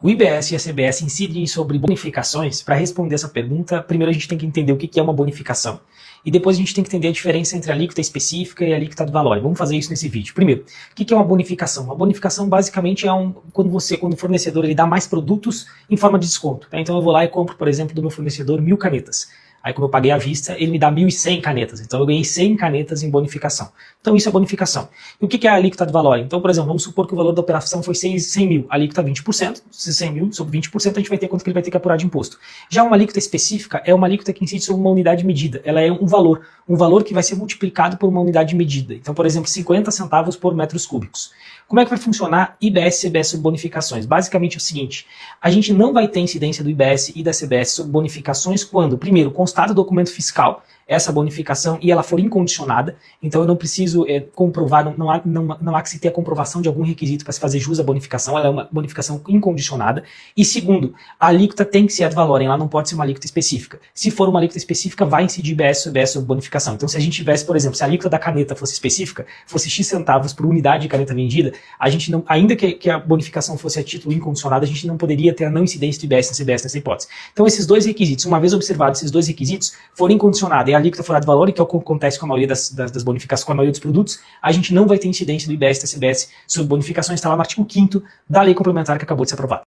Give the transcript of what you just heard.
O IBS e a CBS incidem sobre bonificações. Para responder essa pergunta, primeiro a gente tem que entender o que é uma bonificação. E depois a gente tem que entender a diferença entre a alíquota específica e a alíquota do valor. Vamos fazer isso nesse vídeo. Primeiro, o que é uma bonificação? Uma bonificação basicamente é quando o fornecedor ele dá mais produtos em forma de desconto. Tá? Então eu vou lá e compro, por exemplo, do meu fornecedor 1000 canetas. Aí, como eu paguei à vista, ele me dá 1.100 canetas. Então, eu ganhei 100 canetas em bonificação. Então, isso é bonificação. E o que é a alíquota do valor? Então, por exemplo, vamos supor que o valor da operação foi 100 mil. A alíquota 20%. Se 100 mil sobre 20%, a gente vai ter quanto que ele vai ter que apurar de imposto. Já uma alíquota específica é uma alíquota que incide sobre uma unidade medida. Ela é um valor que vai ser multiplicado por uma unidade medida. Então, por exemplo, 50 centavos por metros cúbicos. Como é que vai funcionar IBS e CBS sobre bonificações? Basicamente é o seguinte, a gente não vai ter incidência do IBS e da CBS sobre bonificações quando, primeiro, constar do documento fiscal essa bonificação e ela for incondicionada, então eu não preciso comprovar, não há que se ter a comprovação de algum requisito para se fazer jus à bonificação, ela é uma bonificação incondicionada. E segundo, a alíquota tem que ser ad valorem, ela não pode ser uma alíquota específica. Se for uma alíquota específica, vai incidir IBS ou CBS sobre bonificação. Então se a gente tivesse, por exemplo, se a alíquota da caneta fosse específica, fosse X centavos por unidade de caneta vendida, a gente não, ainda que a bonificação fosse a título incondicionado, a gente não poderia ter a não incidência do IBS e CBS nessa hipótese. Então esses dois requisitos, uma vez observados esses dois requisitos, forem incondicionados e a alíquota for ad valorem, que é o que acontece com a maioria das bonificações, com a maioria dos produtos, a gente não vai ter incidência do IBS e da CBS sobre bonificações, está lá no artigo 5º da lei complementar que acabou de ser aprovada.